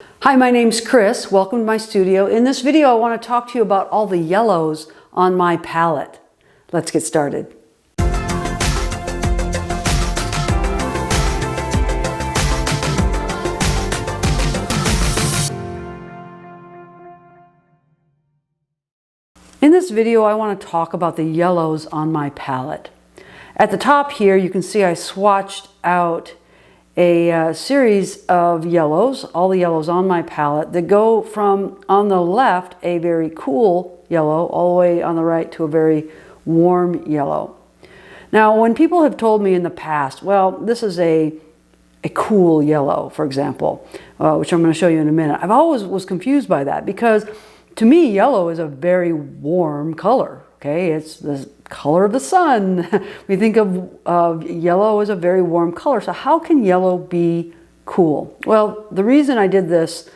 Hi, my name's Kris. Welcome to my studio. In this video, I want to talk to you about all the yellows on my palette. Let's get started. In this video, I want to talk about the yellows on my palette. At the top here, you can see I swatched out a series of yellows, all the yellows on my palette, that go from, on the left, a very cool yellow, all the way on the right to a very warm yellow. Now, when people have told me in the past, well, this is a cool yellow, for example, which I'm going to show you in a minute, I've always was confused by that because to me, yellow is a very warm color. Okay, it's the color of the sun. We think of yellow as a very warm color. So how can yellow be cool? Well, the reason I did this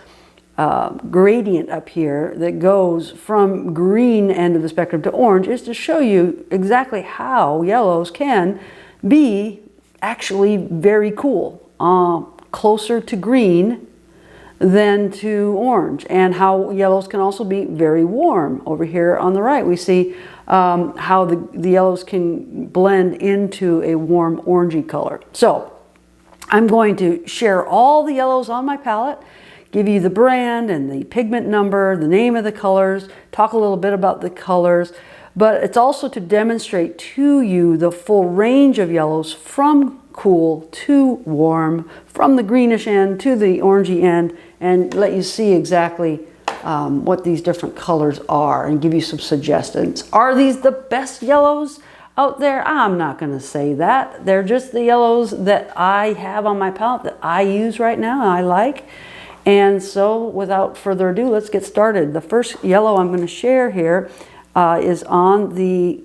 gradient up here that goes from green end of the spectrum to orange is to show you exactly how yellows can be actually very cool, closer to green than to orange, and how yellows can also be very warm. Over here on the right, we see how the yellows can blend into a warm orangey color. So I'm going to share all the yellows on my palette, give you the brand and the pigment number, the name of the colors, talk a little bit about the colors, but it's also to demonstrate to you the full range of yellows from cool to warm, from the greenish end to the orangey end, and let you see exactly what these different colors are and give you some suggestions. Are these the best yellows out there? I'm not going to say that. They're just the yellows that I have on my palette that I use right now and I like. And so without further ado, let's get started. The first yellow I'm going to share here is on the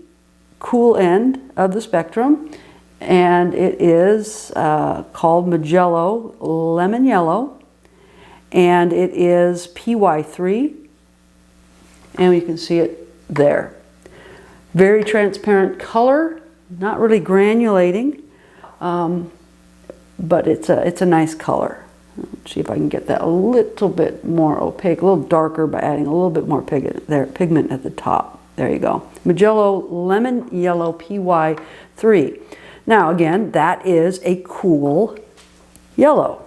cool end of the spectrum, and it is called Mijello Lemon Yellow. And it is PY3, and you can see it there. Very transparent color, not really granulating, but it's a nice color. Let's see if I can get that a little bit more opaque, a little darker by adding a little bit more pigment at the top. There you go. Mijello Lemon Yellow PY3. Now again, that is a cool yellow.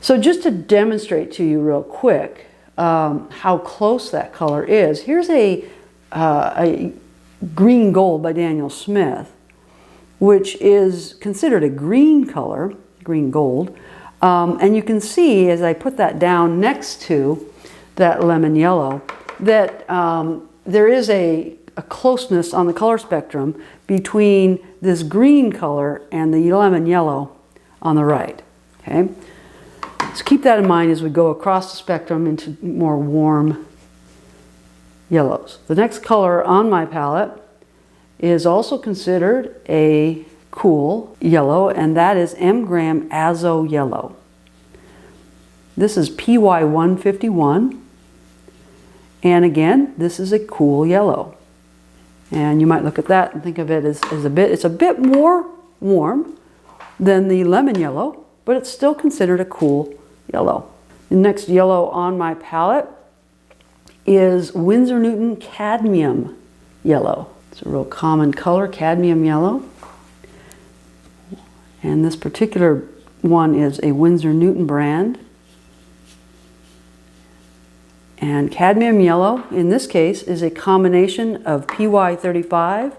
So just to demonstrate to you real quick how close that color is, here's a green gold by Daniel Smith, which is considered a green color, green gold. And you can see as I put that down next to that lemon yellow that there is a closeness on the color spectrum between this green color and the lemon yellow on the right. Okay. So keep that in mind as we go across the spectrum into more warm yellows. The next color on my palette is also considered a cool yellow, and that is M. Graham Azo Yellow. This is PY151, and again, this is a cool yellow. And you might look at that and think of it as it's a bit more warm than the lemon yellow, but it's still considered a cool yellow. The next yellow on my palette is Winsor Newton Cadmium Yellow. It's a real common color, cadmium yellow. And this particular one is a Winsor Newton brand. And cadmium yellow, in this case, is a combination of PY35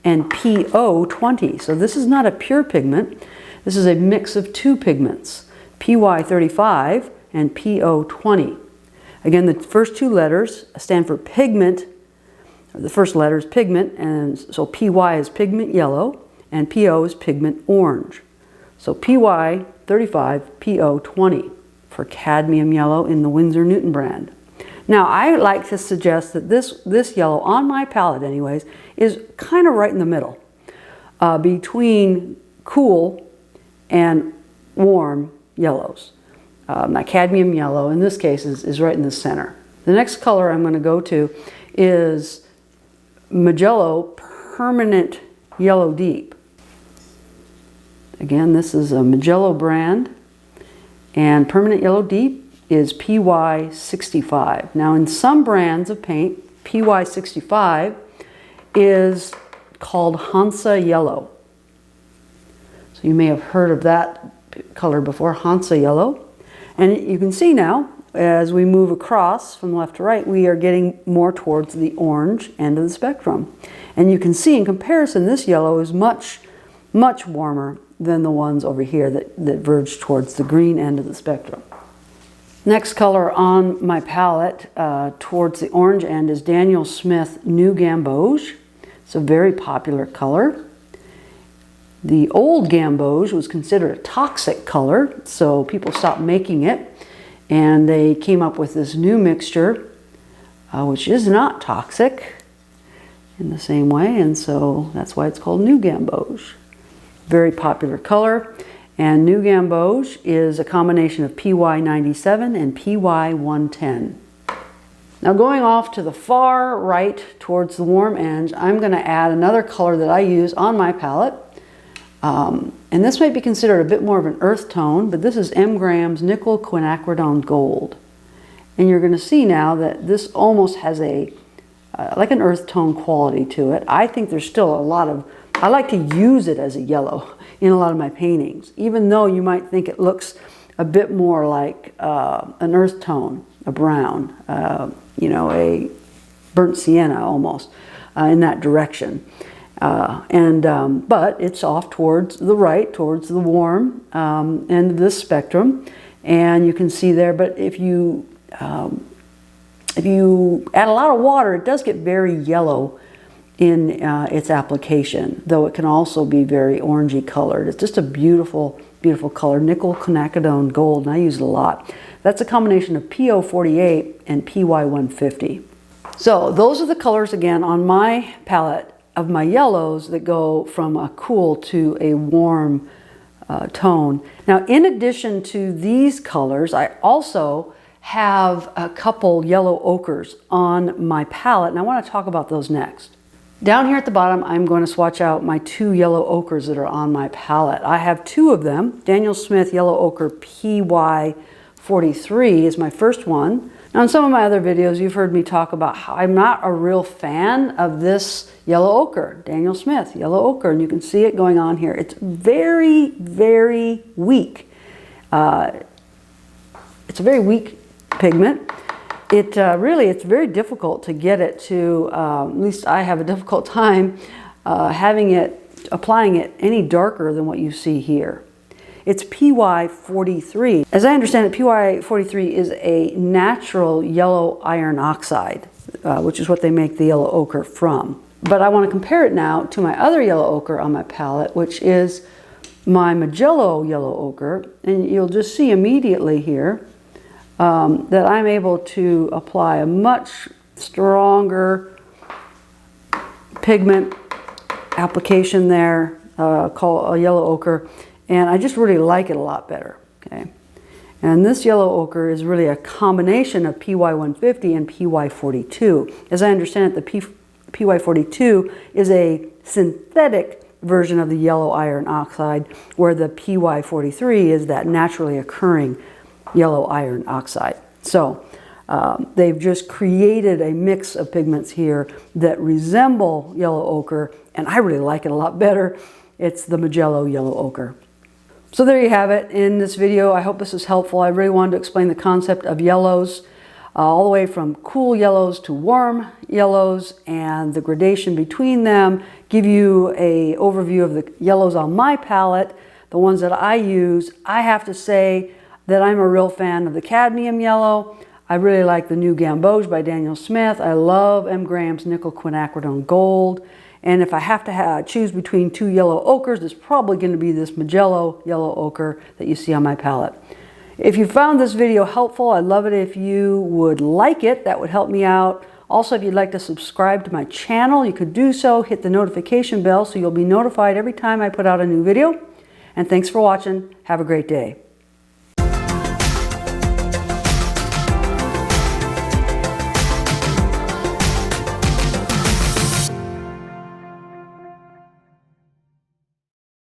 and PO20. So this is not a pure pigment. This is a mix of two pigments, PY35 and PO20. Again, the first two letters stand for pigment. The first letter is pigment, and so PY is pigment yellow, and PO is pigment orange. So PY35, PO20 for cadmium yellow in the Winsor Newton brand. Now, I like to suggest that this yellow, on my palette anyways, is kind of right in the middle between cool and warm yellows. My cadmium yellow, in this case, is right in the center. The next color I'm going to go to is Mijello Permanent Yellow Deep. Again, this is a Mijello brand, and Permanent Yellow Deep is PY65. Now in some brands of paint, PY65 is called Hansa Yellow. So you may have heard of that color before, Hansa Yellow. And you can see now, as we move across from left to right, we are getting more towards the orange end of the spectrum. And you can see in comparison, this yellow is much, much warmer than the ones over here that verge towards the green end of the spectrum. Next color on my palette towards the orange end is Daniel Smith New Gamboge. It's a very popular color. The old Gamboge was considered a toxic color, so people stopped making it. And they came up with this new mixture, which is not toxic in the same way, and so that's why it's called New Gamboge. Very popular color, and New Gamboge is a combination of PY97 and PY110. Now going off to the far right towards the warm edge, I'm going to add another color that I use on my palette. And this might be considered a bit more of an earth tone, but this is M. Graham's Nickel Quinacridone Gold. And you're going to see now that this almost has a like an earth tone quality to it. I think there's still a lot of, I like to use it as a yellow in a lot of my paintings, even though you might think it looks a bit more like an earth tone, a brown, you know, a burnt sienna almost in that direction. But it's off towards the right, towards the warm end of this spectrum, and you can see there. But if you add a lot of water, it does get very yellow in its application, though it can also be very orangey colored. It's just a beautiful, beautiful color, Nickel Quinacridone Gold, and I use it a lot. That's a combination of PO48 and PY150. So those are the colors again on my palette of my yellows that go from a cool to a warm tone. Now, in addition to these colors, I also have a couple yellow ochres on my palette, and I want to talk about those next. Down here at the bottom, I'm going to swatch out my two yellow ochres that are on my palette. I have two of them. Daniel Smith Yellow Ochre PY43 is my first one. Now in some of my other videos, you've heard me talk about how I'm not a real fan of this yellow ochre, Daniel Smith Yellow Ochre, and you can see it going on here. It's very, very weak. It's a very weak pigment. It's very difficult to get it to, at least I have a difficult time applying it any darker than what you see here. It's PY43. As I understand it, PY43 is a natural yellow iron oxide, which is what they make the yellow ochre from. But I want to compare it now to my other yellow ochre on my palette, which is my Mijello yellow ochre. And you'll just see immediately here that I'm able to apply a much stronger pigment application there, called a yellow ochre. And I just really like it a lot better, okay? And this yellow ochre is really a combination of PY150 and PY42. As I understand it, the PY42 is a synthetic version of the yellow iron oxide, where the PY43 is that naturally occurring yellow iron oxide. So they've just created a mix of pigments here that resemble yellow ochre, and I really like it a lot better. It's the Mijello yellow ochre. So there you have it in this video. I hope this is helpful. I really wanted to explain the concept of yellows, all the way from cool yellows to warm yellows and the gradation between them, give you an overview of the yellows on my palette, the ones that I use. I have to say that I'm a real fan of the cadmium yellow. I really like the New Gamboge by Daniel Smith. I love M. Graham's Nickel Quinacridone Gold. And if I have to choose between two yellow ochres, it's probably going to be this Mijello yellow ochre that you see on my palette. If you found this video helpful, I'd love it if you would like it. That would help me out. Also, if you'd like to subscribe to my channel, you could do so. Hit the notification bell so you'll be notified every time I put out a new video. And thanks for watching. Have a great day.